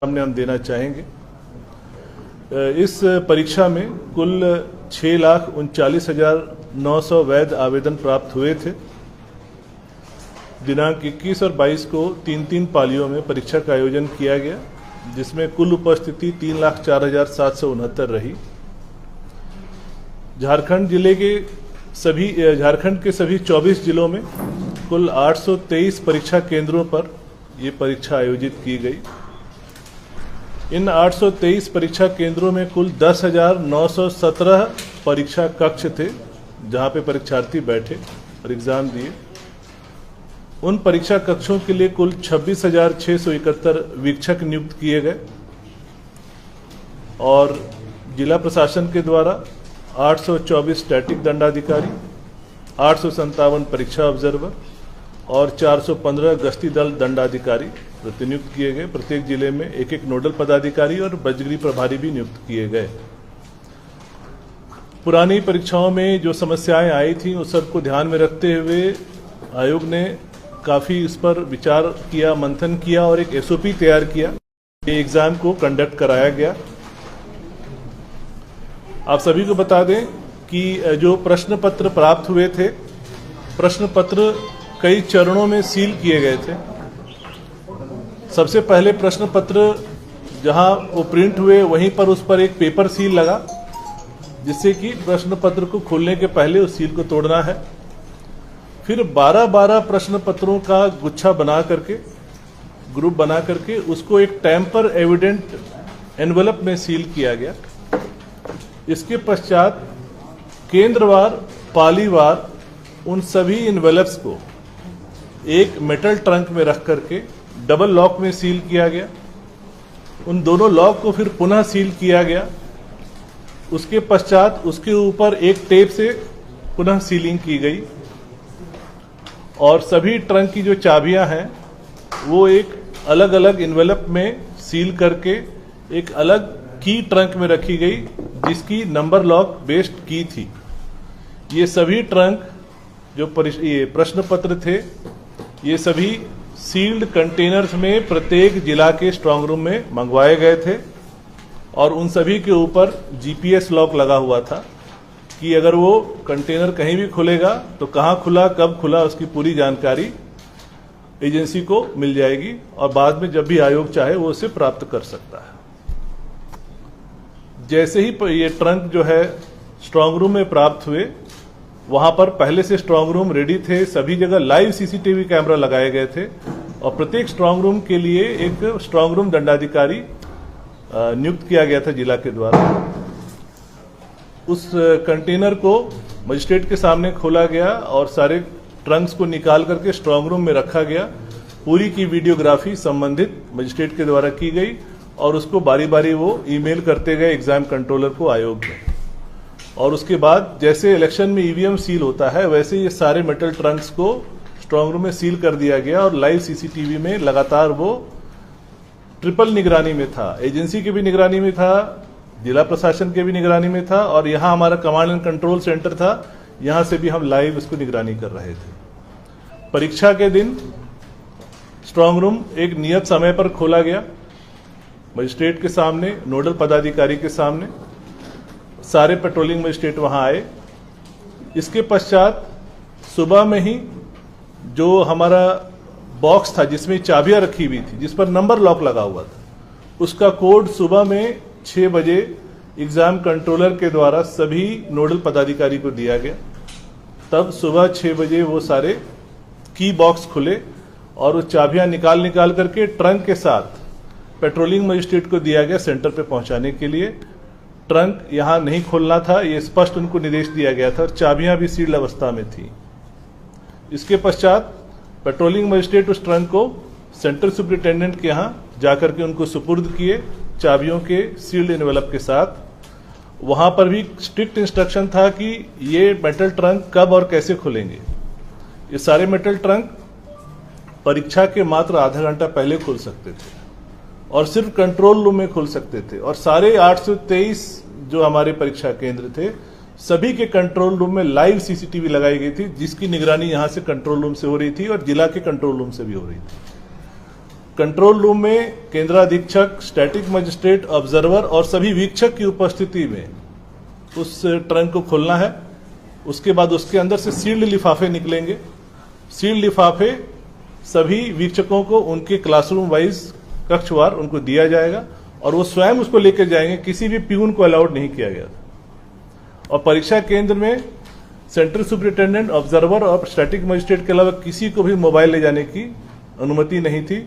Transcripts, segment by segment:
सामने हम देना चाहेंगे। इस परीक्षा में कुल 6,39,900 वैध आवेदन प्राप्त हुए थे। दिनांक 21 और 22 को 3-3 पालियों में परीक्षा का आयोजन किया गया, जिसमें कुल उपस्थिति 3,04,769 रही। झारखंड के सभी 24 जिलों में कुल 823 परीक्षा केंद्रों पर ये परीक्षा आयोजित की गई। इन 823 परीक्षा केंद्रों में कुल 10,917 परीक्षा कक्ष थे, जहां पे परीक्षार्थी बैठे और एग्जाम दिए। उन परीक्षा कक्षों के लिए कुल 26,671 वीक्षक नियुक्त किए गए और जिला प्रशासन के द्वारा 824 स्टैटिक दंडाधिकारी, 857 परीक्षा ऑब्जर्वर और 415 गश्ती दल दंडाधिकारी प्रतिनियुक्त किए गए। प्रत्येक जिले में एक एक नोडल पदाधिकारी और बजगीरी प्रभारी भी नियुक्त किए गए। पुरानी परीक्षाओं में जो समस्याएं आई थी उस सबको ध्यान में रखते हुए आयोग ने काफी इस पर विचार किया, मंथन किया और एक एसओपी तैयार किया। ये एग्जाम को कंडक्ट कराया गया। आप सभी को बता दें कि जो प्रश्न पत्र प्राप्त हुए थे, प्रश्न पत्र कई चरणों में सील किए गए थे। सबसे पहले प्रश्न पत्र जहां वो प्रिंट हुए वहीं पर उस पर एक पेपर सील लगा, जिससे कि प्रश्न पत्र को खोलने के पहले उस सील को तोड़ना है। फिर 12-12 प्रश्न पत्रों का गुच्छा बना करके, ग्रुप बना करके उसको एक टैंपर एविडेंट एनवेलप में सील किया गया। इसके पश्चात केंद्रवार, पालीवार उन सभी एनवेलप्स को एक मेटल ट्रंक में रख करके डबल लॉक में सील किया गया। उन दोनों लॉक को फिर पुनः सील किया गया। उसके पश्चात उसके ऊपर एक टेप से पुनः सीलिंग की गई और सभी ट्रंक की जो चाबियां हैं वो एक अलग अलग एनवेलप में सील करके एक अलग की ट्रंक में रखी गई, जिसकी नंबर लॉक बेस्ड की थी। ये सभी ट्रंक जो ये प्रश्न पत्र थे, ये सभी सील्ड कंटेनर्स में प्रत्येक जिला के स्ट्रांग रूम में मंगवाए गए थे और उन सभी के ऊपर जीपीएस लॉक लगा हुआ था कि अगर वो कंटेनर कहीं भी खुलेगा तो कहां खुला, कब खुला, उसकी पूरी जानकारी एजेंसी को मिल जाएगी और बाद में जब भी आयोग चाहे वो उसे प्राप्त कर सकता है। जैसे ही ये ट्रंक जो है स्ट्रांग रूम में प्राप्त हुए, वहां पर पहले से स्ट्रांग रूम रेडी थे। सभी जगह लाइव सीसीटीवी कैमरा लगाए गए थे और प्रत्येक स्ट्रांग रूम के लिए एक स्ट्रांग रूम दंडाधिकारी नियुक्त किया गया था जिला के द्वारा। उस कंटेनर को मजिस्ट्रेट के सामने खोला गया और सारे ट्रंक्स को निकाल करके स्ट्रांग रूम में रखा गया। पूरी की वीडियोग्राफी संबंधित मजिस्ट्रेट के द्वारा की गई और उसको बारी बारी वो ईमेल करते गए एग्जाम कंट्रोलर को आयोग में। और उसके बाद जैसे इलेक्शन में ईवीएम सील होता है, वैसे ये सारे मेटल ट्रंक्स को स्ट्रांग रूम में सील कर दिया गया और लाइव सीसीटीवी में लगातार वो ट्रिपल निगरानी में था। एजेंसी की भी निगरानी में था, जिला प्रशासन के भी निगरानी में था और यहाँ हमारा कमांड एंड कंट्रोल सेंटर था, यहाँ से भी हम लाइव इसको निगरानी कर रहे थे। परीक्षा के दिन स्ट्रांग रूम एक नियत समय पर खोला गया, मजिस्ट्रेट के सामने, नोडल पदाधिकारी के सामने। सारे पेट्रोलिंग मजिस्ट्रेट वहां आए। इसके पश्चात सुबह में ही जो हमारा बॉक्स था जिसमें चाबियां रखी हुई थी, जिस पर नंबर लॉक लगा हुआ था, उसका कोड सुबह में 6 बजे एग्जाम कंट्रोलर के द्वारा सभी नोडल पदाधिकारी को दिया गया। तब सुबह 6 बजे वो सारे की बॉक्स खुले और वो चाबियां निकाल करके ट्रंक के साथ पेट्रोलिंग मजिस्ट्रेट को दिया गया सेंटर पे पहुंचाने के लिए। ट्रंक यहां नहीं खोलना था, ये स्पष्ट उनको निर्देश दिया गया था और चाबियां भी सील्ड अवस्था में थी। इसके पश्चात पेट्रोलिंग मजिस्ट्रेट उस ट्रंक को सेंटर सुपरिटेंडेंट के यहां जाकर के उनको सुपुर्द किए, चाबियों के सील्ड एनवेलप के साथ। वहां पर भी स्ट्रिक्ट इंस्ट्रक्शन था कि ये मेटल ट्रंक कब और कैसे खुलेंगे। ये सारे मेटल ट्रंक परीक्षा के मात्र आधा घंटा पहले खुल सकते थे और सिर्फ कंट्रोल रूम में खुल सकते थे। और सारे 823 जो हमारे परीक्षा केंद्र थे, सभी के कंट्रोल रूम में लाइव सीसीटीवी लगाई गई थी, जिसकी निगरानी यहां से कंट्रोल रूम से हो रही थी और जिला के कंट्रोल रूम से भी हो रही थी। कंट्रोल रूम में केंद्राधीक्षक, स्टैटिक मजिस्ट्रेट, ऑब्जर्वर और सभी वीक्षक की उपस्थिति में उस ट्रंक को खोलना है। उसके बाद उसके अंदर से सील्ड लिफाफे निकलेंगे। सील्ड लिफाफे सभी वीक्षकों को उनके क्लासरूम वाइज कक्षवार उनको दिया जाएगा और वो स्वयं उसको लेकर जाएंगे। किसी भी प्यून को अलाउड नहीं किया गया था। और परीक्षा केंद्र में सेंट्रल सुपरिटेंडेंट, ऑब्जर्वर और स्टैटिक मजिस्ट्रेट के अलावा किसी को भी मोबाइल ले जाने की अनुमति नहीं थी।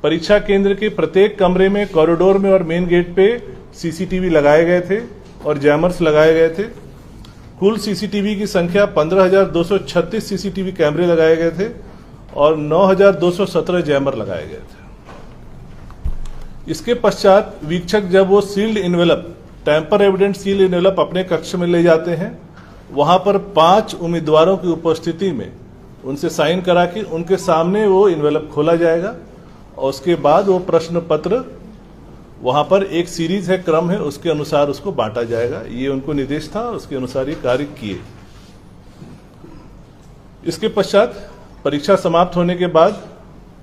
परीक्षा केंद्र के प्रत्येक कमरे में, कॉरिडोर में और मेन गेट पे सीसीटीवी लगाए गए थे और जैमर्स लगाए गए थे। कुल सीसीटीवी की संख्या 15,236 सीसीटीवी कैमरे लगाए गए थे और 9,217 जैमर लगाए गए थे। इसके पश्चात वीक्षक जब वो sealed envelope, tamper evident sealed envelope अपने कक्ष में ले जाते हैं, वहां पर 5 उम्मीदवारों की उपस्थिति में उनसे साइन करा के उनके सामने वो इन्वेलप खोला जाएगा और उसके बाद वो प्रश्न पत्र, वहां पर एक सीरीज है, क्रम है, उसके अनुसार उसको बांटा जाएगा। ये उनको निर्देश था, उसके अनुसार ये कार्य किए। इसके पश्चात परीक्षा समाप्त होने के बाद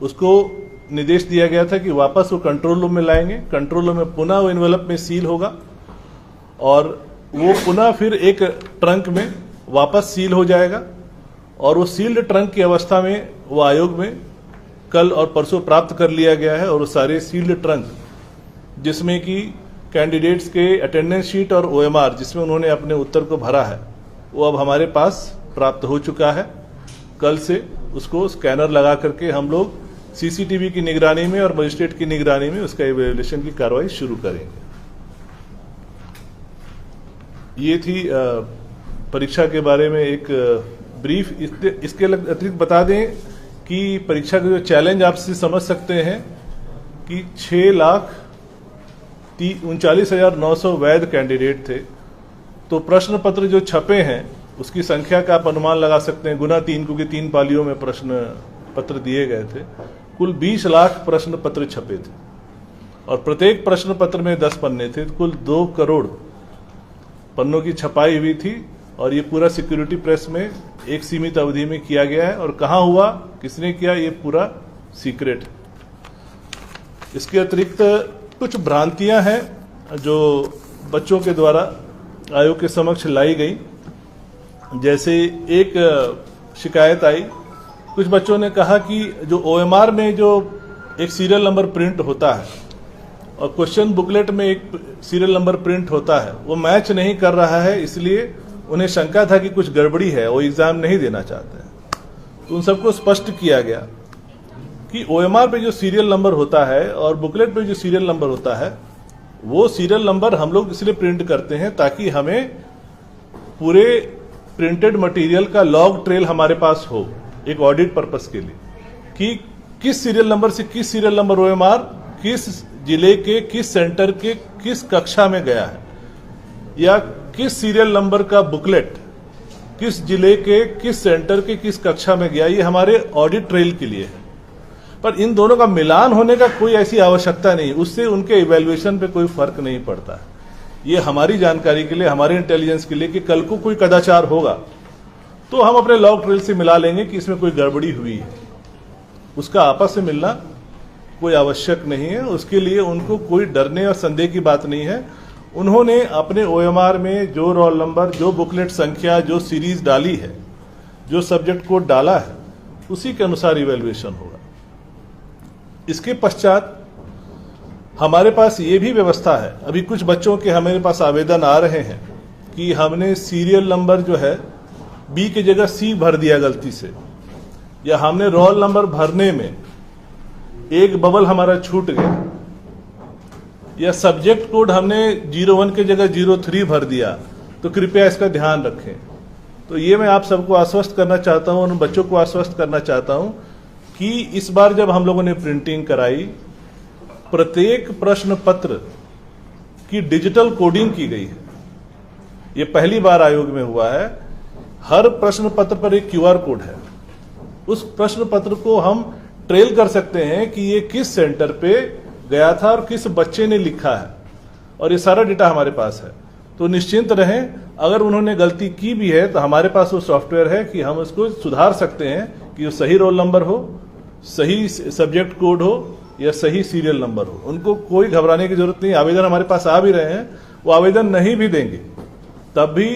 उसको निर्देश दिया गया था कि वापस वो कंट्रोल रूम में लाएंगे। कंट्रोल रूम में पुनः वो इन्वेलप में सील होगा और वो पुनः फिर एक ट्रंक में वापस सील हो जाएगा और वो सील्ड ट्रंक की अवस्था में वो आयोग में कल और परसों प्राप्त कर लिया गया है। और वो सारे सील्ड ट्रंक, जिसमें कि कैंडिडेट्स के अटेंडेंस शीट और ओएमआर जिसमें उन्होंने अपने उत्तर को भरा है, वो अब हमारे पास प्राप्त हो चुका है। कल से उसको स्कैनर लगा करके हम लोग सीसीटीवी की निगरानी में और मजिस्ट्रेट की निगरानी में उसका इवैल्यूएशन की कार्रवाई शुरू करेंगे। ये थी परीक्षा के बारे में एक ब्रीफ। इसके अतिरिक्त बता दें कि परीक्षा के जो चैलेंज आपसे समझ सकते हैं कि 6,39,900 वैध कैंडिडेट थे। तो प्रश्न पत्र जो छपे हैं उसकी संख्या का आप अनुमान लगा सकते हैं, गुना 3, क्योंकि 3 पालियों में प्रश्न पत्र दिए गए थे। कुल 20 लाख प्रश्न पत्र छपे थे और प्रत्येक प्रश्न पत्र में 10 पन्ने थे। कुल 2 करोड़ पन्नों की छपाई हुई थी और ये पूरा सिक्योरिटी प्रेस में एक सीमित अवधि में किया गया है। और कहाँ हुआ, किसने किया, ये पूरा सीक्रेट है। इसके अतिरिक्त कुछ भ्रांतियां हैं जो बच्चों के द्वारा आयोग के समक्ष लाई गई। जैसे एक शिकायत आई, कुछ बच्चों ने कहा कि जो ओएमआर में जो एक सीरियल नंबर प्रिंट होता है और क्वेश्चन बुकलेट में एक सीरियल नंबर प्रिंट होता है, वो मैच नहीं कर रहा है, इसलिए उन्हें शंका था कि कुछ गड़बड़ी है, वो एग्जाम नहीं देना चाहते हैं। तो उन सबको स्पष्ट किया गया कि ओएमआर पे जो सीरियल नंबर होता है और बुकलेट पे जो सीरियल नंबर होता है, वो सीरियल नंबर हम लोग इसलिए प्रिंट करते हैं ताकि हमें पूरे प्रिंटेड मटेरियल का लॉग ट्रेल हमारे पास हो, एक ऑडिट पर्पस के लिए, कि किस सीरियल नंबर से किस सीरियल नंबर ओएमआर किस जिले के किस सेंटर के किस कक्षा में गया है, या किस सीरियल नंबर का बुकलेट किस जिले के किस सेंटर के किस कक्षा में गया। ये हमारे ऑडिट ट्रेल के लिए है। पर इन दोनों का मिलान होने का कोई ऐसी आवश्यकता नहीं, उससे उनके इवैल्यूएशन पे कोई फर्क नहीं पड़ता है। ये हमारी जानकारी के लिए, हमारे इंटेलिजेंस के लिए कि कल को कोई कदाचार होगा तो हम अपने लॉग ट्रेल से मिला लेंगे कि इसमें कोई गड़बड़ी हुई है। उसका आपस में मिलना कोई आवश्यक नहीं है। उसके लिए उनको कोई डरने और संदेह की बात नहीं है। उन्होंने अपने ओएमआर में जो रोल नंबर, जो बुकलेट संख्या, जो सीरीज डाली है, जो सब्जेक्ट कोड डाला है, उसी के अनुसार इवैल्यूएशन होगा। इसके पश्चात हमारे पास ये भी व्यवस्था है, अभी कुछ बच्चों के हमारे पास आवेदन आ रहे हैं कि हमने सीरियल नंबर जो है बी की जगह सी भर दिया गलती से, या हमने रोल नंबर भरने में एक बबल हमारा छूट गया, या सब्जेक्ट कोड हमने 01 की जगह 03 भर दिया, तो कृपया इसका ध्यान रखें। तो ये मैं आप सबको आश्वस्त करना चाहता हूं, उन बच्चों को आश्वस्त करना चाहता हूं कि इस बार जब हम लोगों ने प्रिंटिंग कराई, प्रत्येक प्रश्न पत्र की डिजिटल कोडिंग की गई है। ये पहली बार आयोग में हुआ है। हर प्रश्न पत्र पर एक क्यूआर कोड है। उस प्रश्न पत्र को हम ट्रेल कर सकते हैं कि ये किस सेंटर पे गया था और किस बच्चे ने लिखा है, और ये सारा डेटा हमारे पास है। तो निश्चिंत रहें, अगर उन्होंने गलती की भी है तो हमारे पास वो सॉफ्टवेयर है कि हम उसको सुधार सकते हैं कि वो सही रोल नंबर हो, सही सब्जेक्ट कोड हो, या सही सीरियल नंबर हो। उनको कोई घबराने की जरूरत नहीं। आवेदन हमारे पास आ भी रहे हैं, वो आवेदन नहीं भी देंगे तब भी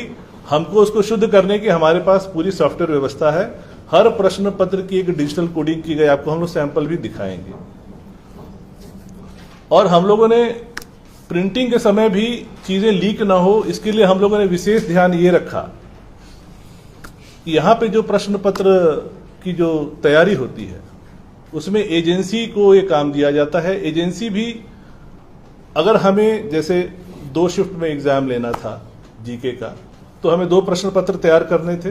हमको उसको शुद्ध करने की हमारे पास पूरी सॉफ्टवेयर व्यवस्था है। हर प्रश्न पत्र की एक डिजिटल कोडिंग की गई, आपको हम लोग सैंपल भी दिखाएंगे। और हम लोगों ने प्रिंटिंग के समय भी चीजें लीक ना हो, इसके लिए हम लोगों ने विशेष ध्यान ये रखा कि यहां पे जो प्रश्न पत्र की जो तैयारी होती है उसमें एजेंसी को ये काम दिया जाता है। एजेंसी भी अगर हमें जैसे 2 शिफ्ट में एग्जाम लेना था जीके का, तो हमें 2 प्रश्न पत्र तैयार करने थे,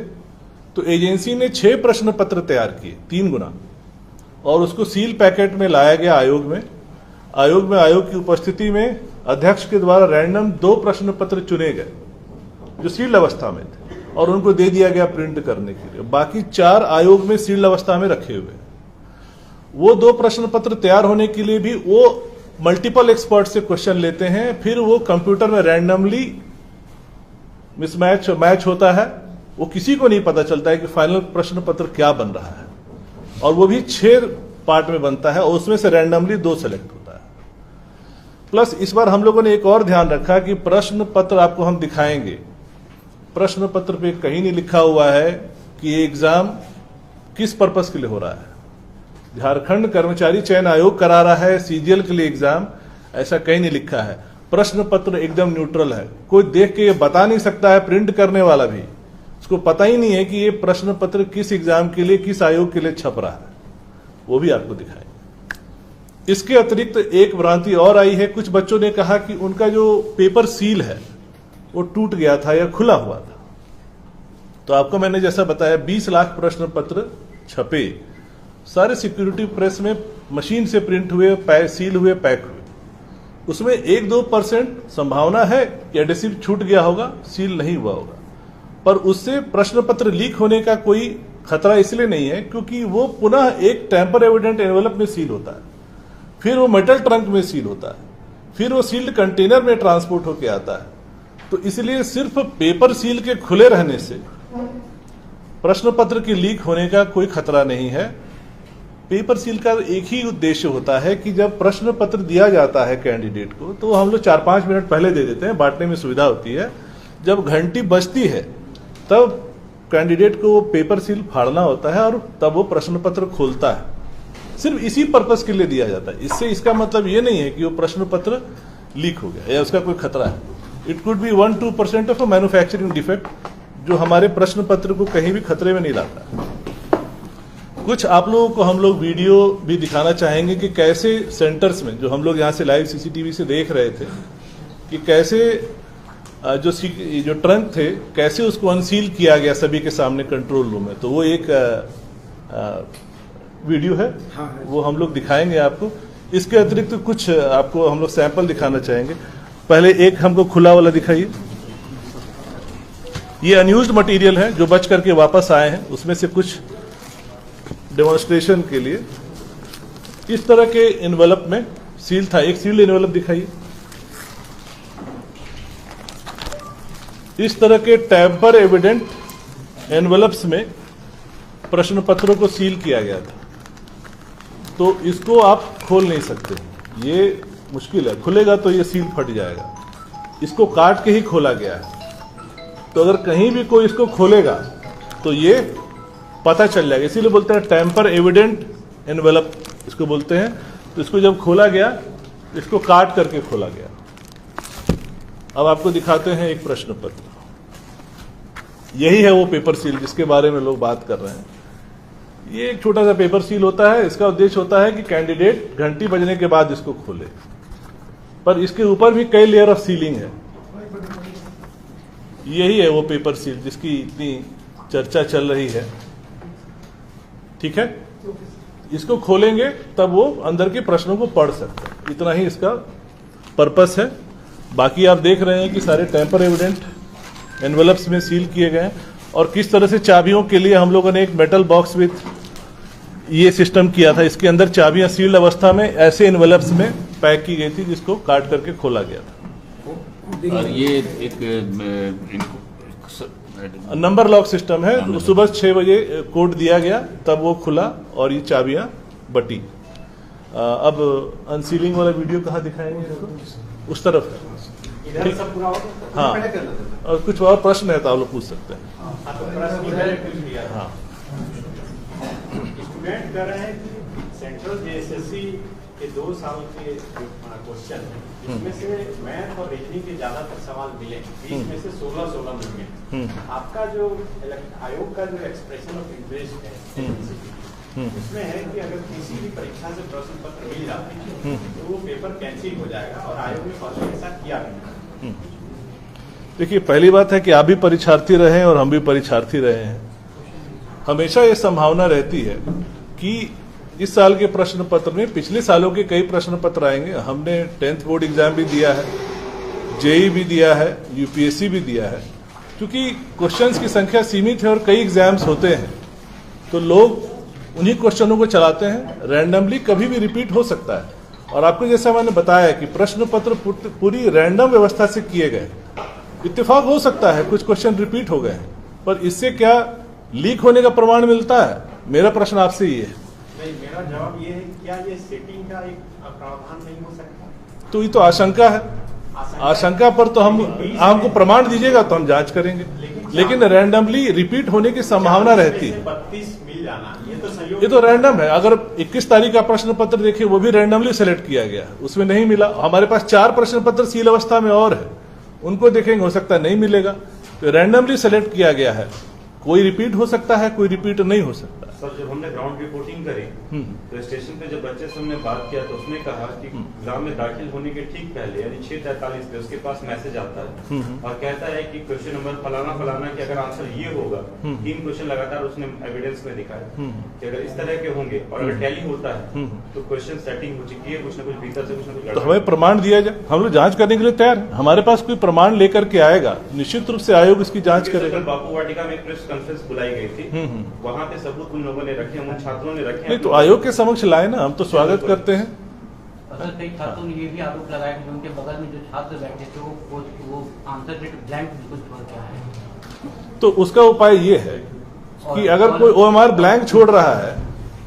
तो एजेंसी ने 6 प्रश्न पत्र तैयार किए 3 गुना, और उसको सील पैकेट में लाया गया आयोग में। आयोग की उपस्थिति में अध्यक्ष के द्वारा रैंडम 2 प्रश्न पत्र चुने गए जो सील्ड अवस्था में थे और उनको दे दिया गया प्रिंट करने के लिए। बाकी 4 आयोग में सील्ड अवस्था में रखे हुए। वो 2 प्रश्न पत्र तैयार होने के लिए भी वो मल्टीपल एक्सपर्ट से क्वेश्चन लेते हैं, फिर वो कंप्यूटर में रैंडमली मैच होता है। वो किसी को नहीं पता चलता है कि फाइनल प्रश्न पत्र क्या बन रहा है, और वो भी 6 पार्ट में बनता है और उसमें से रैंडमली 2 सेलेक्ट होता है। प्लस इस बार हम लोगों ने एक और ध्यान रखा कि प्रश्न पत्र आपको हम दिखाएंगे, प्रश्न पत्र पे कहीं नहीं लिखा हुआ है कि ये एग्जाम किस पर्पस के लिए हो रहा है। झारखंड कर्मचारी चयन आयोग करा रहा है सीजीएल के लिए एग्जाम, ऐसा कहीं नहीं लिखा है। प्रश्न पत्र एकदम न्यूट्रल है, कोई देख के ये बता नहीं सकता है, प्रिंट करने वाला भी उसको पता ही नहीं है कि ये प्रश्न पत्र किस एग्जाम के लिए, किस आयोग के लिए छप रहा है, वो भी आपको दिखाएंगे। इसके अतिरिक्त एक भ्रांति और आई है, कुछ बच्चों ने कहा कि उनका जो पेपर सील है वो टूट गया था या खुला हुआ था। तो आपको मैंने जैसा बताया 20 लाख प्रश्न पत्र छपे, सारे सिक्योरिटी प्रेस में मशीन से प्रिंट हुए, सील हुए, पैक हुए। उसमें 1-2% संभावना है कि एडेसिव छूट गया होगा, सील नहीं हुआ होगा, पर उससे प्रश्न पत्र लीक होने का कोई खतरा इसलिए नहीं है क्योंकि वो पुनः एक टेम्पर एविडेंट एनवेलप में सील होता है, फिर वो मेटल ट्रंक में सील होता है, फिर वो सील्ड कंटेनर में ट्रांसपोर्ट होकर आता है। तो इसलिए सिर्फ पेपर सील के खुले रहने से प्रश्न पत्र की लीक होने का कोई खतरा नहीं है। पेपर सील का एक ही उद्देश्य होता है कि जब प्रश्न पत्र दिया जाता है कैंडिडेट को, तो हम लोग 4-5 मिनट पहले दे देते हैं, बांटने में सुविधा होती है। जब घंटी बजती है तब कैंडिडेट को वो पेपर सील फाड़ना होता है और तब वो प्रश्न पत्र खोलता है। सिर्फ इसी पर्पस के लिए दिया जाता है। इससे इसका मतलब ये नहीं है कि वो प्रश्न पत्र लीक हो गया या उसका कोई खतरा है। It could be 1-2% of a manufacturing defect जो हमारे प्रश्न पत्र को कहीं भी खतरे में नहीं लाता। कुछ आप लोगों को हम लोग वीडियो भी दिखाना चाहेंगे कि कैसे सेंटर्स में, जो हम लोग यहाँ से लाइव सीसीटीवी से देख रहे थे, कि कैसे जो ट्रंक थे कैसे उसको अनसील किया गया सभी के सामने कंट्रोल रूम में। तो वो एक वीडियो है, वो हम लोग दिखाएंगे आपको। इसके अतिरिक्त कुछ आपको हम लोग सैंपल दिखाना चाहेंगे। पहले एक हमको खुला वाला दिखाइए। ये अनयूज्ड मटेरियल है जो बच करके वापस आए हैं, उसमें से कुछ डेमोन्स्ट्रेशन के लिए। इस तरह के एनवेलप में सील था, एक सील्ड एनवेलप दिखाइए। इस तरह के टेम्पर एविडेंट एनवेलप्स में प्रश्न पत्रों को सील किया गया था, तो इसको आप खोल नहीं सकते, ये मुश्किल है। खुलेगा तो ये सील फट जाएगा। इसको काट के ही खोला गया है, तो अगर कहीं भी कोई इसको खोलेगा तो ये पता चल जाएगा। इसीलिए बोलते हैं टेम्पर एविडेंट एनवेलप इसको बोलते हैं। तो इसको जब खोला गया, इसको काट करके खोला गया। अब आपको दिखाते हैं एक प्रश्न पत्र। यही है वो पेपर सील जिसके बारे में लोग बात कर रहे हैं। ये एक छोटा सा पेपर सील होता है। इसका उद्देश्य होता है कि कैंडिडेट घंटी बजने के बाद इसको खोले, पर इसके ऊपर भी कई लेयर ऑफ सीलिंग है। यही है वो पेपर सील जिसकी इतनी चर्चा चल रही है। ठीक है, इसको खोलेंगे तब वो अंदर के प्रश्नों को पढ़ सकते हैं। इतना ही इसका पर्पस है। बाकी आप देख रहे हैं कि सारे टेम्पर एविडेंट एनवेलप्स में सील किए गए हैं, और किस तरह से चाबियों के लिए हम लोगों ने एक मेटल बॉक्स विथ ये सिस्टम किया था। इसके अंदर चाबियां सील्ड अवस्था में ऐसे एनवेलप्स में पैक की गई थी जिसको काट करके खोला गया था। और ये एक नंबर लॉक सिस्टम है। सुबह 6 बजे कोड दिया गया, तब वो खुला और ये चाबियां बटी। अब अनसीलिंग वाला वीडियो कहाँ दिखाएंगे इसको? उस तरफ है। इधर सब पूरा हो गया? हाँ, और कुछ और प्रश्न है तो आप लोग पूछ सकते हैं। हाँ, स्टूडेंट कह रहे हैं कि सेंट्रल जेएसएससी के 2 साल के क्वेश्चन है, इसमें से मैथ और रीजनिंग के ज्यादातर सवाल मिले, 20 में से 16 मिल गए। आपका जो आयोग का जो एक्सप्रेशन ऑफ इंटरेस्ट है उसमें है कि अगर किसी भी परीक्षा से प्रश्न पत्र मिल जाते हैं तो वो पेपर कैंसिल हो जाएगा, और आयोग ने पहले ऐसा किया नहीं। देखिए, पहली बात है कि आप भी परीक्षार्थी रहे हैं और हम भी परीक्षार्थी रहे हैं। हमेशा ये संभावना रहती है कि इस साल के प्रश्न पत्र में पिछले सालों के कई प्रश्न पत्र आएंगे। हमने 10th बोर्ड एग्जाम भी दिया है, जेई भी दिया है, यूपीएससी भी दिया है। क्योंकि क्वेश्चंस की संख्या सीमित है और कई एग्जाम्स होते हैं, तो लोग उन्हीं क्वेश्चनों को चलाते हैं। रैंडमली कभी भी रिपीट हो सकता है। और आपको जैसा मैंने बताया कि प्रश्न पत्र पूरी रैंडम व्यवस्था से किए गए। इत्तेफाक हो सकता है कुछ क्वेश्चन रिपीट हो गए, पर इससे क्या लीक होने का प्रमाण मिलता है? मेरा प्रश्न आपसे ये है। नहीं, मेरा जवाब ये है, क्या ये सेटिंग का एक प्रावधान नहीं हो सकता? तो ये तो आशंका है। आशंका पर तो हमको प्रमाण दीजिएगा तो हम जांच करेंगे, लेकिन रैंडमली रिपीट होने की संभावना रहती है। 32 मिल जाना ये तो रैंडम है। अगर 21 तारीख का प्रश्न पत्र देखिए, वो भी रैंडमली सेलेक्ट किया गया, उसमें नहीं मिला। हमारे पास 4 प्रश्न पत्र सील अवस्था में और है, उनको देखेंगे, हो सकता है नहीं मिलेगा। तो रैंडमली सेलेक्ट किया गया है। कोई रिपीट हो सकता है, कोई रिपीट नहीं हो सकता। सर, जब हमने ग्राउंड रिपोर्टिंग करी तो स्टेशन पे जब बच्चे से हमने बात किया तो उसने कहा कि एग्जाम में दाखिल होने के ठीक पहले यानी 6:43 पे उसके पास मैसेज आता है और कहता है कि क्वेश्चन नंबर फलाना फलाना कि अगर आंसर ये होगा, 3 क्वेश्चन लगातार उसने एविडेंस में दिखाया कि अगर इस तरह के होंगे और अगर टैली होता है तो क्वेश्चन सेटिंग हो चुकी है, कुछ ना कुछ भीतर से कुछ ना कुछ। तो हमें प्रमाण दिया जाए, हम लोग जांच करने के लिए तैयार है। हमारे पास कोई प्रमाण लेकर के आएगा, निश्चित रूप से आयोग इसकी जांच करेगा। बापू वाटिका में प्रेस कॉन्फ्रेंस बुलाई गई थी, वहाँ पे सबूत उन लोगों ने रखे, उन छात्रों ने रखे। नहीं तो आयोग के समक्ष लाए ना, हम तो स्वागत करते हैं। कई छात्रों ने ये भी आरोप लगाया कि उनके बगल में जो छात्र बैठे थे वो आंसर शीट ब्लैंक बिल्कुल छोड़ के आए। तो उसका उपाय ये है कि अगर कोई ओएमआर ब्लैंक छोड़ रहा है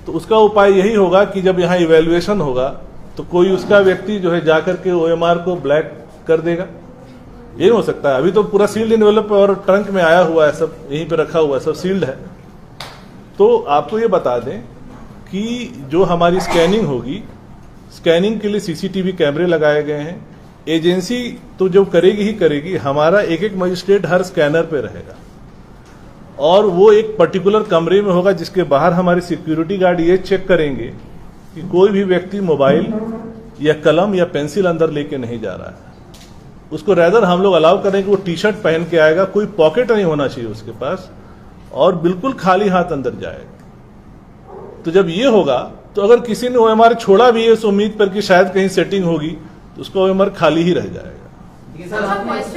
तो उसका उपाय यही होगा कि जब यहाँ इवैल्यूएशन होगा तो कोई उसका व्यक्ति जो है जाकर के ओएमआर को ब्लैक कर देगा। ये हो सकता है। अभी तो पूरा सील्ड एनवेलप और ट्रंक में आया हुआ है, सब यहीं पे रखा हुआ है, सब सील्ड है। तो आपको ये बता दें कि जो हमारी स्कैनिंग होगी, स्कैनिंग के लिए सीसीटीवी कैमरे लगाए गए हैं। एजेंसी तो जो करेगी ही करेगी, हमारा एक मजिस्ट्रेट हर स्कैनर पे रहेगा और वो एक पर्टिकुलर कमरे में होगा जिसके बाहर हमारे सिक्योरिटी गार्ड ये चेक करेंगे कि कोई भी व्यक्ति मोबाइल या कलम या पेंसिल अंदर लेके नहीं जा रहा है। उसको रैदर हम लोग अलाउ करेंगे वो टी-शर्ट पहन के आएगा, कोई पॉकेट नहीं होना चाहिए उसके पास और बिल्कुल खाली हाथ अंदर जाएगा। तो जब ये होगा तो अगर किसी ने ओएमआर छोड़ा भी है उस उम्मीद पर कि शायद कहीं सेटिंग होगी तो उसका ओएमआर खाली ही रह जाएगा। क्वेश्चन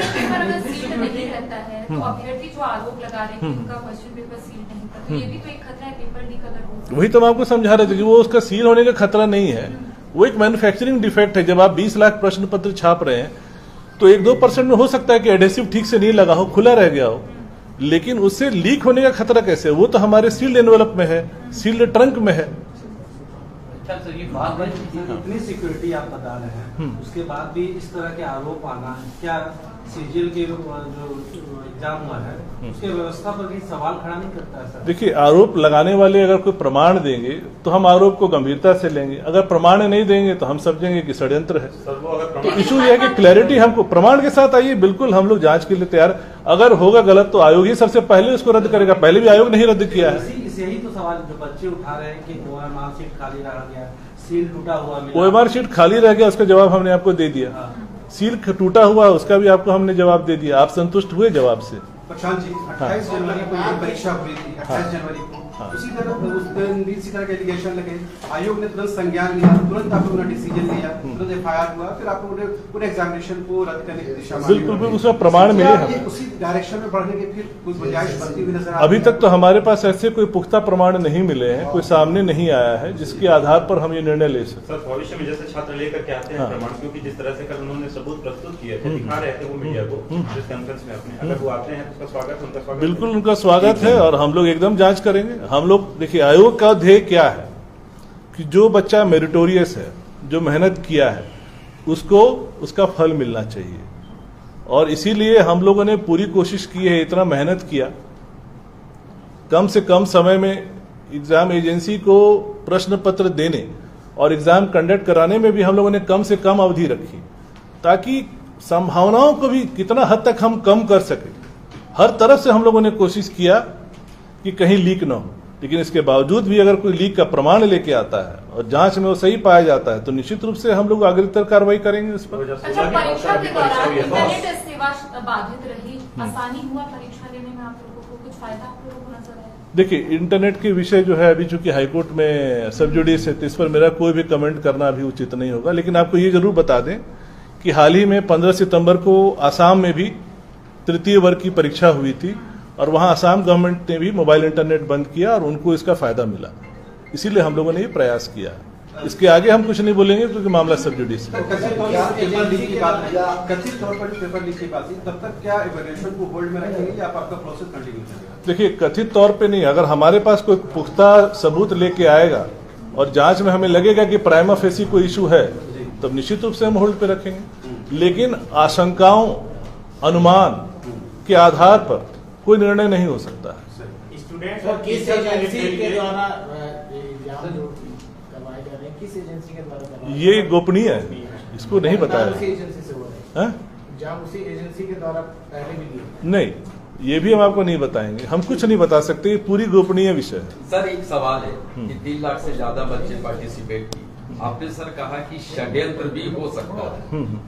पेपर अगर सील्ड नहीं रहता है तो अभ्यर्थी जो आरोप लगा रहे हैं उनका क्वेश्चन पेपर सील्ड नहीं था, तो ये भी तो एक खतरा है पेपर लीक अगर हो सकता है। वही तो हम आपको समझा रहे थे कि वो उसका सील होने का खतरा नहीं है, वो एक मैन्युफैक्चरिंग डिफेक्ट है। जब आप 20 लाख प्रश्न पत्र छाप रहे हैं तो 1-2% में हो सकता है कि एडेसिव ठीक से नहीं लगा हो, खुला रह गया हो, लेकिन उससे लीक होने का खतरा कैसे? वो तो हमारे सील्ड एनवेलप में है, सील्ड ट्रंक में है। अच्छा सर, ये बात इतनी सिक्योरिटी आप बता रहे हैं, उसके बाद भी इस तरह के आरोप आना, क्या सीजीएल के जो एग्जाम हुआ है उसके व्यवस्था पर भी सवाल खड़ा नहीं करता है सर? देखिए, आरोप लगाने वाले अगर कोई प्रमाण देंगे तो हम आरोप को गंभीरता से लेंगे, अगर प्रमाण नहीं देंगे तो हम समझेंगे कि षड्यंत्र है। तो इशू ये है कि क्लैरिटी हमको प्रमाण के साथ आइए, बिल्कुल हम लोग जांच के लिए तैयार। अगर होगा गलत तो आयोग ही सबसे पहले उसको रद्द करेगा, पहले भी आयोग नहीं रद्द किया है। यही तो सवाल जो बच्चे उठा रहे हैं कि ओएमआर शीट खाली रह गया, सील टूटा हुआ मिला। ओएमआर शीट खाली रह गया, उसका जवाब हमने आपको दे दिया। सील टूटा हुआ उसका भी आपको हमने जवाब दे दिया। आप संतुष्ट हुए जवाब से? प्रशांत जी, 28 जनवरी को ये परीक्षा हुई थी, 28 जनवरी को उसी तरह उस दिन भी इसी तरह के एलिगेशन लगे, आयोग ने तुरंत संज्ञान लिया, तुरंत आप लोगों ने डिसीजन लिया, तुरंत एफआईआर हुआ, फिर आप लोगों ने पूरे एग्जामिनेशन को रद्द करने की दिशा में बिल्कुल उसका प्रमाण मिले हमें। उसी डायरेक्शन में बढ़ने की फिर कुछ गुंजाइश बनती हुई नजर अभी तक तो हमारे पास ऐसे कोई पुख्ता प्रमाण नहीं मिले हैं, कोई सामने नहीं आया है जिसके आधार पर हम ये निर्णय ले सकते। सर, भविष्य में जैसे छात्र लेकर के आते हैं प्रमाण, क्योंकि जिस तरह से कल उन्होंने सबूत प्रस्तुत किए थे, दिखा रहे थे वो मीडिया को प्रेस कॉन्फ्रेंस में अपने, अगर वो आते हैं तो उसका स्वागत, उनका स्वागत बिल्कुल उनका स्वागत है और हम लोग एकदम जांच करेंगे। हम लोग देखिए, आयोग का ध्येय क्या है? कि जो बच्चा मेरिटोरियस है, जो मेहनत किया है, उसको उसका फल मिलना चाहिए। और इसीलिए हम लोगों ने पूरी कोशिश की है, इतना मेहनत किया, कम से कम समय में एग्जाम एजेंसी को प्रश्न पत्र देने और एग्जाम कंडक्ट कराने में भी हम लोगों ने कम से कम अवधि रखी, ताकि संभावनाओं को भी कितना हद तक हम कम कर सके। हर तरफ से हम लोगों ने कोशिश किया कि कहीं लीक ना हो, लेकिन इसके बावजूद भी अगर कोई लीक का प्रमाण लेके आता है और जांच में वो सही पाया जाता है तो निश्चित रूप से हम लोग अग्रतर कार्रवाई करेंगे इस पर। अच्छा, परीक्षा के दौरान इंटरनेट सेवा बाधित रही, आसानी हुआ परीक्षा लेने में, आप लोगों को कुछ फायदा आप लोगों को नजर आया? देखिए, इंटरनेट के विषय जो है अभी चूंकि हाईकोर्ट में सब जुडिस है, तो इस पर मेरा कोई भी कमेंट करना अभी उचित नहीं होगा। लेकिन आपको ये जरूर बता दें कि हाल ही में 15 सितंबर को आसाम में भी तृतीय वर्ग की परीक्षा हुई थी और वहां आसाम गवर्नमेंट ने भी मोबाइल इंटरनेट बंद किया और उनको इसका फायदा मिला। इसीलिए हम लोगों ने ये प्रयास किया है। इसके आगे हम कुछ नहीं बोलेंगे क्योंकि मामला सब जुडिस है। कथित तौर पर पेपर लीक की बात थी, तब तक क्या इवैल्यूएशन को होल्ड में रखेंगे या आपका प्रोसेस कंटिन्यू करेगा? देखिए, कथित तौर पे नहीं, अगर हमारे पास कोई पुख्ता सबूत लेके आएगा और जांच में हमें लगेगा कि प्राइमा फेसी कोई इशू है, तब निश्चित रूप से हम होल्ड पे रखेंगे। लेकिन आशंकाओं, अनुमान के आधार पर कोई निर्णय नहीं हो सकता है। स्टूडेंट्स सर, किस एजेंसी के द्वारा एग्जाम जो करवाए जा रहे हैं, किस एजेंसी के द्वारा करवाए? ये गोपनीय है, इसको नहीं बताया। उसी एजेंसी से हो रहा है? एग्जाम उसी एजेंसी के द्वारा पहले भी दिए? नहीं, ये भी हम आपको नहीं बताएंगे, हम कुछ नहीं बता सकते, ये पूरी गोपनीय विषय है। सर, एक सवाल है कि 3 लाख से ज्यादा बच्चे पार्टिसिपेट किए। आपने सर कहा कि षड्यंत्र भी हो सकता है,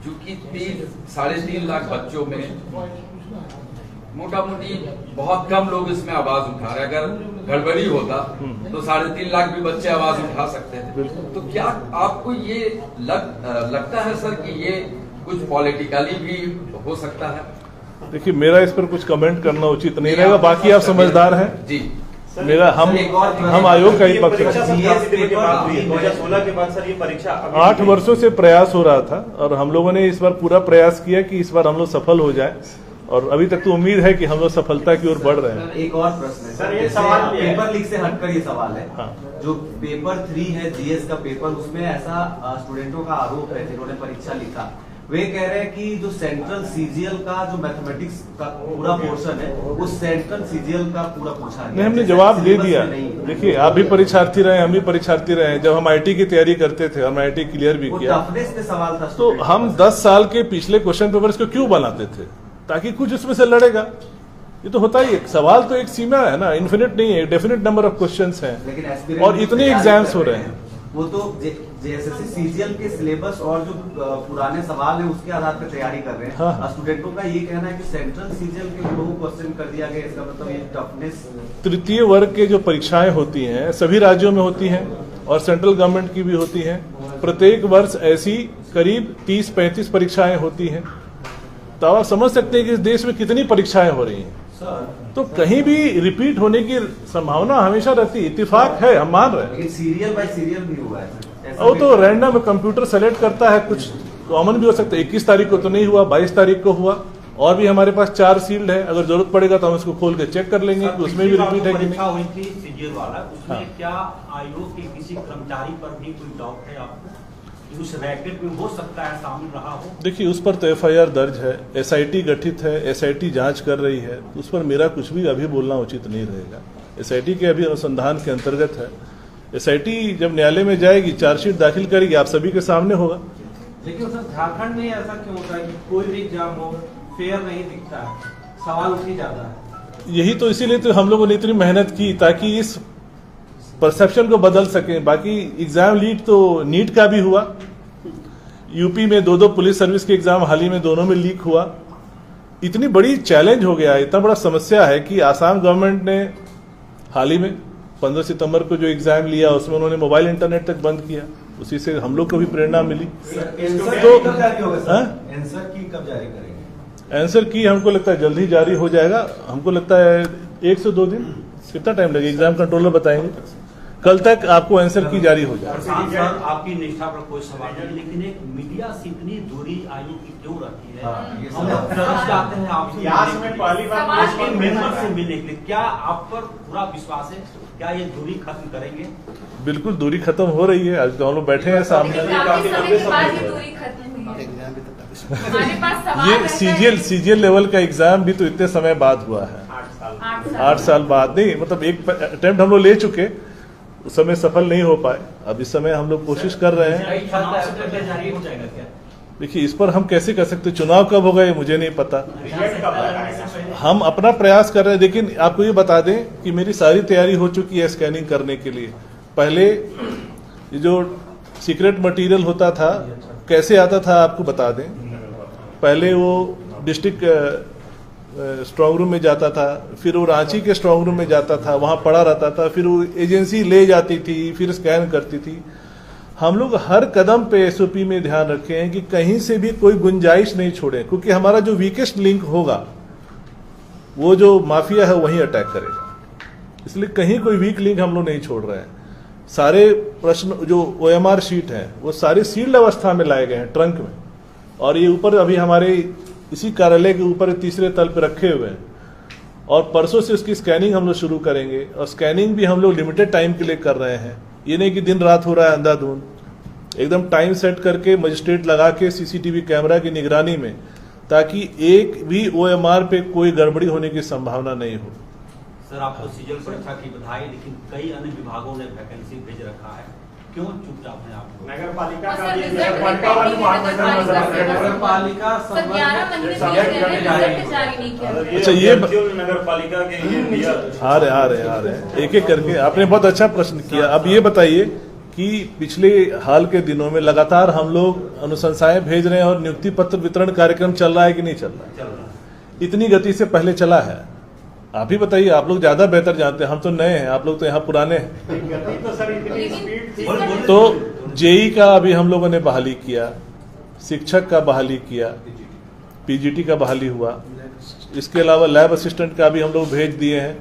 क्योंकि 3-3.5 लाख बच्चों में मोटा मोटी बहुत कम लोग इसमें आवाज उठा रहे। अगर गड़बड़ी होता तो 3.5 लाख भी बच्चे आवाज उठा सकते थे। तो क्या आपको ये लगता है सर कि ये कुछ पॉलिटिकली भी हो सकता है? देखिए, मेरा इस पर कुछ कमेंट करना उचित नहीं रहेगा। बाकी आप समझदार हैं जी। मेरा हम आयोग का ही पक्ष है। 2016 के बाद सर ये परीक्षा 8 वर्षों से प्रयास हो रहा था और हम लोगों ने इस बार पूरा प्रयास किया कि इस बार हम लोग सफल हो जाए, और अभी तक तो उम्मीद है कि हम लोग सफलता की ओर बढ़ रहे हैं। एक और प्रश्न है सर, एक सवाल पेपर लीक से हटकर ये सवाल है। हाँ। जो पेपर 3 है जीएस का पेपर, उसमें ऐसा स्टूडेंटों का आरोप है जिन्होंने परीक्षा लिखा, वे कह रहे हैं कि जो सेंट्रल सीजीएल का जो मैथमेटिक्स का पूरा पोर्शन है वो सेंट्रल सीजीएल का पूरा पूछा गया। नहीं, हमने जवाब दे दिया। देखिए, आप भी परीक्षार्थी रहे, हम भी परीक्षार्थी रहे। जब हम आईटी की तैयारी करते थे, हम आईटी क्लियर भी किया, टफनेस पे सवाल था। तो हम 10 साल के पिछले क्वेश्चन पेपर्स को क्यों बनाते थे? ताकि कुछ उसमें से लड़ेगा। ये तो होता ही है। सवाल तो एक सीमा है ना, इन्फिनिट नहीं है, डेफिनेट नंबर ऑफ क्वेश्चंस हैं और इतने एग्जाम्स हो रहे हैं। वो तो जेएसएससी सीजीएल के सिलेबस और जो पुराने सवाल है उसके आधार पर तैयारी कर रहे हैं। हाँ। स्टूडेंटों का ये कहना है कि सेंट्रल सीजीएल के लोगों को क्वेश्चन कर दिया गया, इसका मतलब ये टफनेस। तृतीय वर्ग के जो परीक्षाएं होती हैं सभी राज्यों में होती हैं और सेंट्रल गवर्नमेंट की भी होती हैं। प्रत्येक वर्ष ऐसी करीब 30-35 परीक्षाएं होती हैं। तो आप समझ सकते हैं कि इस देश में कितनी परीक्षाएं हो रही हैं। तो कहीं भी रिपीट होने की संभावना हमेशा रहती है। इत्तेफाक है, हम मान रहे हैं। लेकिन सीरियल बाय सीरियल भी हुआ है। वो तो रैंडम कंप्यूटर सेलेक्ट करता है, कुछ कॉमन भी हो सकता है। 21 तारीख को तो नहीं हुआ, 22 तारीख को हुआ। और भी हमारे पास 4 सील्ड है, अगर जरूरत पड़ेगा तो हम इसको खोल के चेक कर लेंगे कि उसमें भी रिपीट है कि नहीं। हुई थी सीजीएल वाला, उसमें हाँ। क्या आयोग के किसी कर्मचारी पर भी कोई डाउट है आपको? उस रैकेट में हो सकता है शामिल रहा हो? देखिए, उस पर तो एफआईआर दर्ज है, एसआईटी गठित है, एसआईटी जांच कर रही है। उस पर मेरा कुछ भी अभी बोलना उचित नहीं रहेगा। एसआईटी के अभी अनुसंधान के अंतर्गत है। एसआईटी जब न्यायालय में जाएगी, चार्जशीट दाखिल करेगी, आप सभी के सामने होगा। लेकिन सर, झारखंड में ऐसा क्यों होता है कि कोई भी एग्जाम हो फेयर नहीं दिखता है, सवाल उठ ही जाता है? यही तो, इसीलिए तो हम लोगों ने इतनी मेहनत की ताकि इस परसेप्शन को बदल सकें। बाकी एग्जाम लीक तो नीट का भी हुआ, यूपी में 2 पुलिस सर्विस के एग्जाम हाल ही में दोनों में लीक हुआ। इतनी बड़ी चैलेंज हो गया, इतना बड़ा समस्या है कि आसाम गवर्नमेंट ने हाल ही में 15 सितंबर को जो एग्जाम लिया उसमें उन्होंने मोबाइल इंटरनेट तक बंद किया। उसी से हम लोग को भी प्रेरणा मिली। आंसर की हमको लगता है जल्द ही जारी हो जाएगा। हमको लगता है 1 से 2 दिन, कितना टाइम लगेगा एग्जाम कंट्रोलर बताएंगे। कल तक आपको आंसर की जारी हो जाए। सर आपकी निष्ठा पर कोई सवाल नहीं, लेकिन एक मीडिया से इतनी दूरी आयोग की क्यों रखी है? हम लोग तरस जाते हैं आपसे इतिहास में पहली बार उसके मेंबर से मिलने के लिए। क्या आप पर पूरा विश्वास है? क्या ये दूरी खत्म करेंगे? बिल्कुल दूरी खत्म हो रही है। आज तो हम लोग बैठे हैं सामने। काफी समय के बाद ये दूरी खत्म हुई है। हमारे पास सवाल ये सीजीएल लेवल का एग्जाम भी तो इतने समय बाद हुआ है, 8 साल बाद। नहीं मतलब एक अटेम्प्ट हम लोग ले चुके, उस समय सफल नहीं हो पाए। अब इस समय हम लोग कोशिश कर रहे हैं। देखिए इस पर हम कैसे कर सकते, चुनाव कब होगा ये मुझे नहीं पता। हम अपना प्रयास कर रहे हैं। लेकिन आपको ये बता दें कि मेरी सारी तैयारी हो चुकी है स्कैनिंग करने के लिए। पहले ये जो सीक्रेट मटेरियल होता था कैसे आता था आपको बता दें। पहले वो डिस्ट्रिक्ट स्ट्रांग रूम में जाता था, फिर वो रांची के स्ट्रांग रूम में जाता था, वहां पड़ा रहता था, फिर वो एजेंसी ले जाती थी, फिर स्कैन करती थी। हम लोग हर कदम पे एसओपी में ध्यान रखे हैं कि कहीं से भी कोई गुंजाइश नहीं छोड़े, क्योंकि हमारा जो वीकेस्ट लिंक होगा वो जो माफिया है वहीं अटैक करेगा। इसलिए कहीं कोई वीक लिंक हम लोग नहीं छोड़ रहे हैं। सारे प्रश्न जो ओएमआर शीट है वो सारे सील्ड अवस्था में लाए गए हैं ट्रंक में, और ये ऊपर अभी हमारे इसी कार्यालय के ऊपर तीसरे तल पे रखे हुए हैं। और परसों से उसकी स्कैनिंग हम लोग शुरू करेंगे, और स्कैनिंग भी हम लोग लिमिटेड टाइम के लिए कर रहे हैं। ये नहीं कि दिन रात हो रहा है अंधाधुंध। एकदम टाइम सेट करके मजिस्ट्रेट लगा के सीसीटीवी कैमरा की निगरानी में, ताकि एक भी ओएमआर पे कोई गड़बड़ी होने की संभावना नहीं हो। सर आपको सीजीएल परीक्षा की बधाई, लेकिन कई अन्य विभागों ने वैकेंसी भेज रखा है, क्यों चुपचाप है आप? नगर पालिका का सर, भी रिजल्ट नगर पालिका 11 महीने से रिजल्ट जारी नहीं किया। अच्छा ये नगर पालिका के ये दिया। आ रहे एक एक करके आपने बहुत अच्छा प्रश्न किया। अब ये बताइए कि पिछले हाल के दिनों में लगातार हम लोग अनुशंसाएं भेज रहे हैं और नियुक्ति पत्र वितरण कार्यक्रम चल रहा है कि नहीं चल रहा है? इतनी गति से पहले चला है? आप ही बताइए, आप लोग ज्यादा बेहतर जानते हैं, हम तो नए हैं, आप लोग तो यहाँ पुराने हैं। तो सर इतनी स्पीड थी। तो जेई का अभी हम लोगों ने बहाली किया, शिक्षक का बहाली किया, पीजीटी का बहाली हुआ, इसके अलावा लैब असिस्टेंट का भी हम लोग भेज दिए हैं,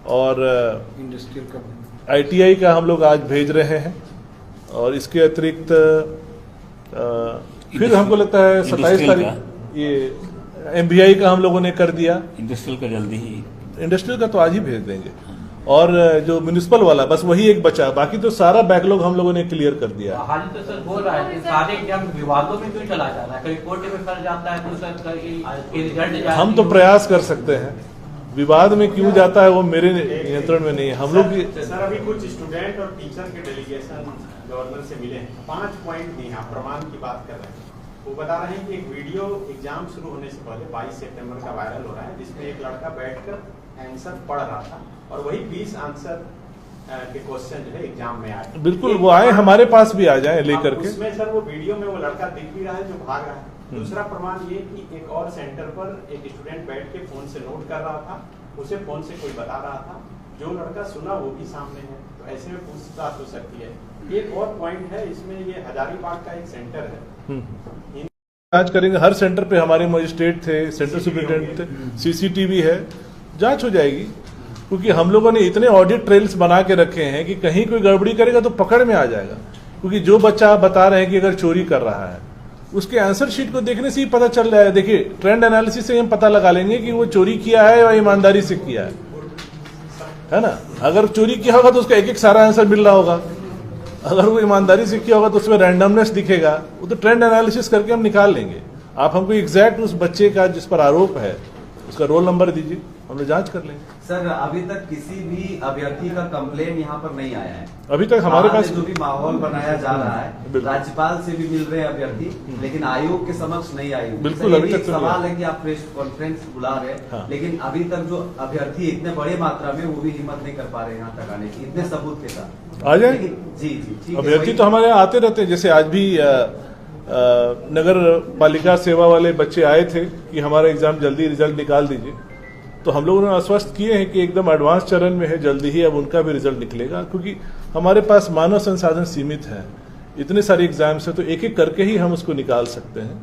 और आईटीआई का हम लोग आज भेज रहे हैं। और इसके अतिरिक्त फिर हमको लगता है 27 तारीख ये एमबीआई का हम लोगों ने कर दिया। इंडस्ट्रियल का जल्दी ही, इंडस्ट्रियल का तो आज ही भेज देंगे। और जो म्युनिसिपल वाला बस वही एक बचा, बाकी तो सारा बैकलॉग हम लोगों ने क्लियर कर दिया। हाल ही तो सर बोल रहा है कि सारे एग्जाम विवादों में क्यों चला जा रहा है? कहीं कोर्ट में फंस जाता है तो सर रिजल्ट हम तो प्रयास कर सकते हैं, विवाद में क्यों जाता है वो मेरे नियंत्रण में नहीं है। हम लोग सर अभी कुछ स्टूडेंट और टीचर के डेलीगेशन गवर्नर से मिले हैं, 5 पॉइंट दिए हैं, प्रमाण की बात कर रहे हैं। वो बता रहे हैं कि एक वीडियो एग्जाम शुरू होने से पहले 22 सितंबर का वायरल हो रहा है, जिसमें एक लड़का बैठकर आंसर पढ़ रहा था, और वही 20 आंसर के क्वेश्चन जो है एग्जाम में आए। बिल्कुल वो आए, हमारे पास भी आ जाए लेकर के। उसमें सर वो वीडियो में वो लड़का दिख भी रहा है जो भाग रहा है। दूसरा प्रमाण ये कि एक और सेंटर पर एक स्टूडेंट बैठ के फोन से नोट कर रहा था, उसे फोन से कोई बता रहा था, जो लड़का सुना वो भी सामने है, तो ऐसे में पूछताछ हो सकती है। एक और पॉइंट है इसमें, ये हजारीबाग का एक सेंटर है, जांच करेंगे। हर सेंटर पे हमारे मजिस्ट्रेट थे, सेंटर सुपरिटेंडेंट थे, सीसीटीवी है, जांच हो जाएगी। क्योंकि हम लोगों ने इतने ऑडिट ट्रेल्स बना के रखे हैं कि कहीं कोई गड़बड़ी करेगा तो पकड़ में आ जाएगा। क्योंकि जो बच्चा आप बता रहे हैं कि अगर चोरी कर रहा है, उसके आंसर शीट को देखने से ही पता चल रहा है। देखिए ट्रेंड एनालिसिस से हम पता लगा लेंगे कि वो चोरी किया है या ईमानदारी से किया है ना। अगर चोरी किया होगा तो उसका एक एक सारा आंसर मिल रहा होगा, अगर वो ईमानदारी से किया होगा तो उसमें रैंडमनेस दिखेगा। वो तो ट्रेंड एनालिसिस करके हम निकाल लेंगे। आप हमको एग्जैक्ट उस बच्चे का जिस पर आरोप है उसका रोल नंबर दीजिए, हम लोग जांच कर लेंगे। सर अभी तक किसी भी अभ्यर्थी का कंप्लेन यहाँ पर नहीं आया है। अभी तक हमारे पास जो भी माहौल बनाया जा रहा है, राज्यपाल से भी मिल रहे हैं अभ्यर्थी, लेकिन आयोग के समक्ष नहीं आई। बिल्कुल अभी तक सवाल है कि आप प्रेस कॉन्फ्रेंस बुला रहे हैं, हाँ। लेकिन अभी तक जो अभ्यर्थी इतने बड़े मात्रा में, वो भी हिम्मत नहीं कर पा रहे यहाँ तक आने की, इतने सबूत के साथ आ जाए। जी ठीक है। अभ्यर्थी तो हमारे यहाँ आते रहते हैं, जैसे आज भी नगर पालिका सेवा वाले बच्चे आए थे कि हमारा एग्जाम जल्दी रिजल्ट निकाल दीजिए, तो हम लोगों ने आश्वस्त किए हैं कि एकदम एडवांस चरण में है, जल्दी ही अब उनका भी रिजल्ट निकलेगा। क्योंकि हमारे पास मानव संसाधन सीमित है, इतने सारे एग्जाम्स है, तो एक एक करके ही हम उसको निकाल सकते हैं।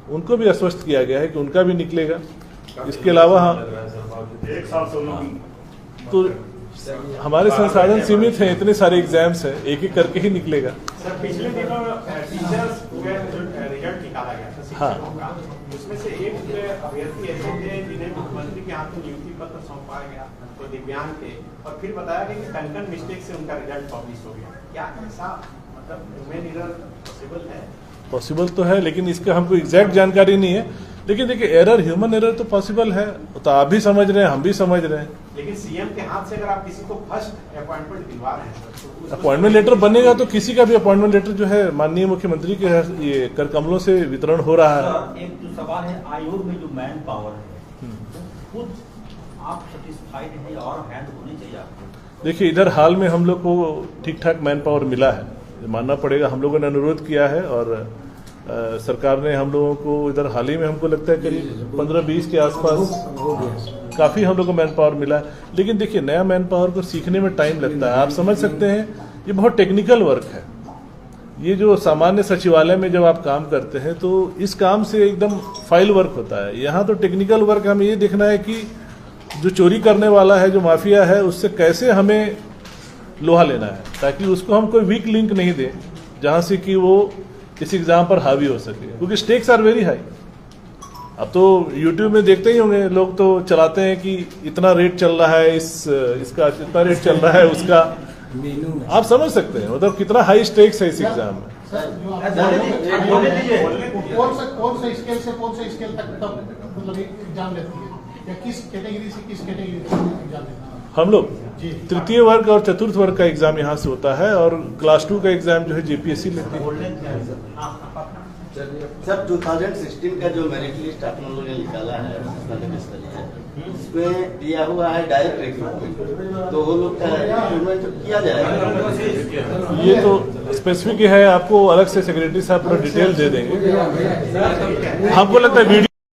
उनको भी आश्वस्त किया गया है कि उनका भी निकलेगा। इसके अलावा हाँ, एक साल से तो हमारे संसाधन सीमित हैं, इतने सारे एग्जाम्स हैं, एक एक करके ही निकलेगा। सर पिछले दिनों टीचर्स रिजल्ट निकाला गया था शिक्षकों का, उसमें से एक अभ्यर्थी ऐसे थे जिन्हें मुख्यमंत्री के हाथ में नियुक्ति पत्र सौंपा गया, तो दिव्यांग थे, और फिर बताया गया कि कंकन मिस्टेक से उनका रिजल्ट पब्लिश हो गया। क्या ऐसा मतलब ह्यूमन एरर पॉसिबल है? पॉसिबल तो है, लेकिन इसका हमको एग्जैक्ट जानकारी नहीं है। लेकिन देखिए, एरर, ह्यूमन एरर तो पॉसिबल है, तो आप भी समझ रहे हैं, हम भी समझ रहे हैं। लेकिन सीएम के हाथ से अगर आप किसी को फर्स्ट अपॉइंटमेंट दिलवा रहे हैं, तो अपॉइंटमेंट लेटर बनेगा तो किसी का भी अपॉइंटमेंट लेटर जो है माननीय मुख्यमंत्री के ये कर कमलों से वितरण हो रहा है। एक जो सवाल है, आयोग में जो मैन पावर है, खुद आप सेटिस्फाइड हैं और हैंड होनी चाहिए आपको? देखिए, इधर हाल में हम लोग को ठीक ठाक मैन पावर मिला है, मानना पड़ेगा। हम लोगों ने अनुरोध किया है और सरकार ने हम लोगों को इधर हाल ही में, हमको लगता है करीब 15-20 के आसपास काफी हम लोग को मैन पावर मिला है। लेकिन देखिए, नया मैन पावर को सीखने में टाइम लगता है। आप समझ सकते हैं, ये बहुत टेक्निकल वर्क है। ये जो सामान्य सचिवालय में जब आप काम करते हैं तो इस काम से एकदम फाइल वर्क होता है। यहाँ तो टेक्निकल वर्क हमें ये देखना है कि जो चोरी करने वाला है, जो माफिया है, उससे कैसे हमें लोहा लेना है, ताकि उसको हम कोई वीक लिंक नहीं दें जहां से कि वो इस एग्जाम पर हावी हो सके, क्योंकि स्टेक्स आर वेरी हाई। अब तो YouTube में देखते ही होंगे, लोग तो चलाते हैं कि इतना रेट चल रहा है, इसका इतना रेट चल रहा है, उसका आप समझ सकते हैं मतलब कितना हाई स्टेक्स है इस एग्जाम में। कौन सा स्केल से कौन सा स्केल तक मतलब एग्जाम लेती है, या किस कैटेगरी से किस कैटेगरी तक एग्जाम लेती है? हम लोग तृतीय वर्ग और चतुर्थ वर्ग का एग्जाम यहाँ से होता है, और क्लास 2 का एग्जाम जो है JPSC लेती है। सर 2016 का जो मेरिट लिस्ट आप लोगों ने निकाला है, इसमें दिया हुआ है डायरेक्ट रिक्रूटमेंट, तो वो लोग का रिक्रूटमेंट किया जाएगा? ये तो स्पेसिफिक है, आपको अलग से सेक्रेटरी साहब पूरा डिटेल दे देंगे। हमको लगता है वीडियो